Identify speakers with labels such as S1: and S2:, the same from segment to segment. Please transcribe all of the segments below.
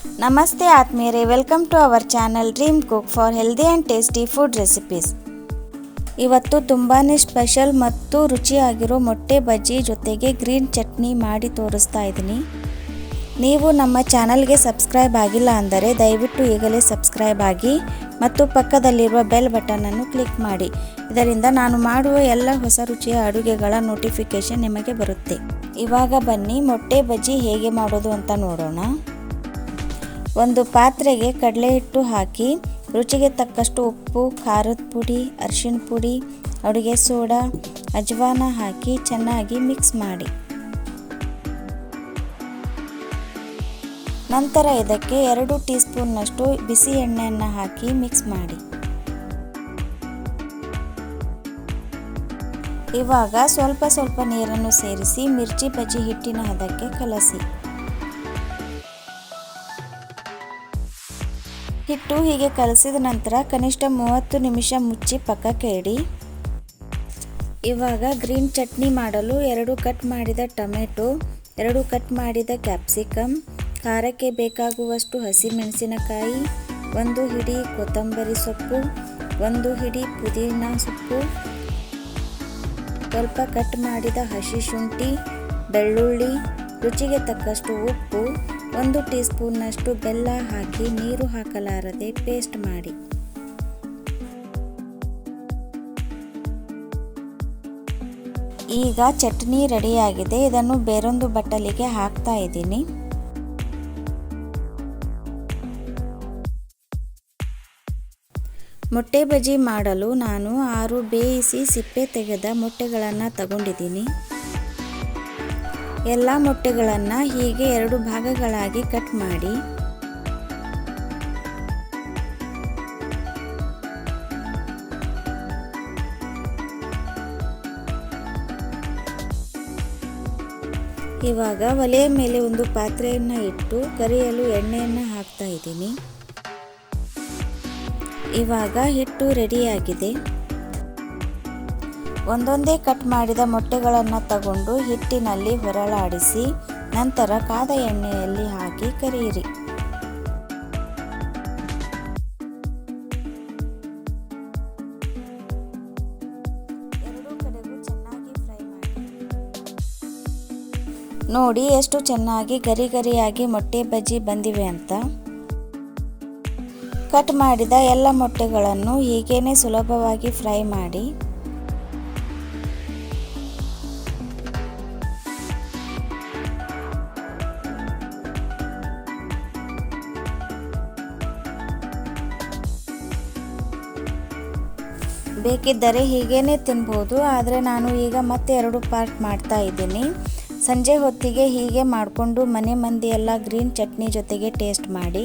S1: ನಮಸ್ತೆ ಆತ್ಮೀಯರೇ, welcome to our channel dream cook for healthy and tasty food recipes. ಇವತ್ತು ತುಂಬಾ ಸ್ಪೆಷಲ್ ಮತ್ತು ರುಚಿಯಾಗಿರೋ ಮೊಟ್ಟೆ ಬಜ್ಜಿ ಜೊತೆಗೆ ಗ್ರೀನ್ ಚಟ್ನಿ ಮಾಡಿ ತೋರಿಸ್ತಾ ಇದ್ದೀನಿ. ನೀವು ನಮ್ಮ ಚಾನಲ್ಗೆ ಸಬ್ಸ್ಕ್ರೈಬ್ ಆಗಿಲ್ಲ ಅಂದರೆ ದಯವಿಟ್ಟು ಈಗಲೇ ಸಬ್ಸ್ಕ್ರೈಬ್ ಆಗಿ ಮತ್ತು ಪಕ್ಕದಲ್ಲಿರುವ ಬೆಲ್ ಬಟನನ್ನು ಕ್ಲಿಕ್ ಮಾಡಿ. ಇದರಿಂದ ನಾನು ಮಾಡುವ ಎಲ್ಲ ಹೊಸ ರುಚಿಯ ಅಡುಗೆಗಳ ನೋಟಿಫಿಕೇಷನ್ ನಿಮಗೆ ಬರುತ್ತೆ. ಇವಾಗ ಬನ್ನಿ ಮೊಟ್ಟೆ ಬಜ್ಜಿ ಹೇಗೆ ಮಾಡೋದು ಅಂತ ನೋಡೋಣ. ಒಂದು ಪಾತ್ರೆಗೆ ಕಡಲೆ ಹಿಟ್ಟು ಹಾಕಿ ರುಚಿಗೆ ತಕ್ಕಷ್ಟು ಉಪ್ಪು, ಖಾರದ ಪುಡಿ, ಅರಿಶಿಣ ಪುಡಿ, ಅಡುಗೆ ಸೋಡಾ, ಅಜ್ವಾನ ಹಾಕಿ ಚೆನ್ನಾಗಿ ಮಿಕ್ಸ್ ಮಾಡಿ. ನಂತರ ಇದಕ್ಕೆ 2 ಟೀ ಸ್ಪೂನ್ನಷ್ಟು ಬಿಸಿ ಎಣ್ಣೆಯನ್ನು ಹಾಕಿ ಮಿಕ್ಸ್ ಮಾಡಿ. ಇವಾಗ ಸ್ವಲ್ಪ ನೀರನ್ನು ಸೇರಿಸಿ ಮಿರ್ಚಿ ಬಜ್ಜಿ ಹಿಟ್ಟಿನ ಹದಕ್ಕೆ ಕಲಸಿ. ಹಿಟ್ಟು ಹೀಗೆ ಕಲಸಿದ ನಂತರ ಕನಿಷ್ಠ 30 ನಿಮಿಷ ಮುಚ್ಚಿ ಪಕ್ಕಕ್ಕೆ ಇಡಿ. ಇವಾಗ ಗ್ರೀನ್ ಚಟ್ನಿ ಮಾಡಲು 2 ಕಟ್ ಮಾಡಿದ ಟೊಮೆಟೊ, 2 ಕಟ್ ಮಾಡಿದ ಕ್ಯಾಪ್ಸಿಕಮ್, ಖಾರಕ್ಕೆ ಬೇಕಾಗುವಷ್ಟು ಹಸಿಮೆಣಸಿನಕಾಯಿ, 1 ಹಿಡಿ ಕೊತ್ತಂಬರಿ ಸೊಪ್ಪು, 1 ಹಿಡಿ ಪುದೀನ ಸೊಪ್ಪು, ಸ್ವಲ್ಪ ಕಟ್ ಮಾಡಿದ ಹಸಿ ಶುಂಠಿ, ಬೆಳ್ಳುಳ್ಳಿ, ರುಚಿಗೆ ತಕ್ಕಷ್ಟು ಉಪ್ಪು, 1 ಟೀ ಸ್ಪೂನ್ನಷ್ಟು ಬೆಲ್ಲ ಹಾಕಿ ನೀರು ಹಾಕಲಾರದೆ ಪೇಸ್ಟ್ ಮಾಡಿ. ಈಗ ಚಟ್ನಿ ರೆಡಿಯಾಗಿದೆ. ಇದನ್ನು ಬೇರೊಂದು ಬಟ್ಟಲಿಗೆ ಹಾಕ್ತಾ ಇದ್ದೀನಿ. ಮೊಟ್ಟೆ ಬಜ್ಜಿ ಮಾಡಲು ನಾನು 6 ಬೇಯಿಸಿ ಸಿಪ್ಪೆ ತೆಗೆದ ಮೊಟ್ಟೆಗಳನ್ನು ತಗೊಂಡಿದ್ದೀನಿ. ಎಲ್ಲ ಮೊಟ್ಟೆಗಳನ್ನು ಹೀಗೆ 2 ಭಾಗಗಳಾಗಿ ಕಟ್ ಮಾಡಿ. ಇವಾಗ ಒಲೆಯ ಮೇಲೆ ಒಂದು ಪಾತ್ರೆಯನ್ನು ಇಟ್ಟು ಕರಿಯಲು ಎಣ್ಣೆಯನ್ನು ಹಾಕ್ತಾ ಇದ್ದೀನಿ. ಇವಾಗ ಹಿಟ್ಟು ರೆಡಿಯಾಗಿದೆ. ಒಂದೊಂದೇ ಕಟ್ ಮಾಡಿದ ಮೊಟ್ಟೆಗಳನ್ನು ತಗೊಂಡು ಹಿಟ್ಟಿನಲ್ಲಿ ಹೊರಳಾಡಿಸಿ ನಂತರ ಕಾದ ಎಣ್ಣೆಯಲ್ಲಿ ಹಾಕಿ ಕರಿಯಿರಿ. ಎರಡೂ ಕಡೆಗೂ ಚೆನ್ನಾಗಿ ಫ್ರೈ ಮಾಡಿ. ನೋಡಿ ಎಷ್ಟು ಚೆನ್ನಾಗಿ ಗರಿಯಾಗಿ ಮೊಟ್ಟೆ ಬಜ್ಜಿ ಬಂದಿವೆ ಅಂತ. ಕಟ್ ಮಾಡಿದ ಎಲ್ಲ ಮೊಟ್ಟೆಗಳನ್ನು ಹೀಗೇನೆ ಸುಲಭವಾಗಿ ಫ್ರೈ ಮಾಡಿ. ಬೇಕಿದ್ದರೆ ಹೀಗೇನೆ ತಿನ್ಬೋದು, ಆದರೆ ನಾನು ಈಗ ಮತ್ತೆ 2 ಪಾರ್ಟ್ ಮಾಡ್ತಾ ಇದ್ದೀನಿ. ಸಂಜೆ ಹೊತ್ತಿಗೆ ಹೀಗೆ ಮಾಡಿಕೊಂಡು ಮನೆ ಮಂದಿ ಎಲ್ಲ ಗ್ರೀನ್ ಚಟ್ನಿ ಜೊತೆಗೆ ಟೇಸ್ಟ್ ಮಾಡಿ.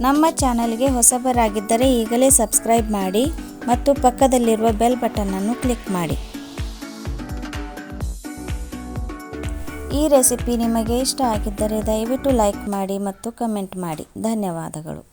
S1: ನಮ್ಮ ಚಾನಲ್ಗೆ ಹೊಸಬರಾಗಿದ್ದರೆ ಈಗಲೇ ಸಬ್ಸ್ಕ್ರೈಬ್ ಮಾಡಿ ಮತ್ತು ಪಕ್ಕದಲ್ಲಿರುವ ಬೆಲ್ ಬಟನನ್ನು ಕ್ಲಿಕ್ ಮಾಡಿ. ಈ ರೆಸಿಪಿ ನಿಮಗೆ ಇಷ್ಟ ಆಗಿದ್ದರೆ ದಯವಿಟ್ಟು ಲೈಕ್ ಮಾಡಿ ಮತ್ತು ಕಮೆಂಟ್ ಮಾಡಿ. ಧನ್ಯವಾದಗಳು.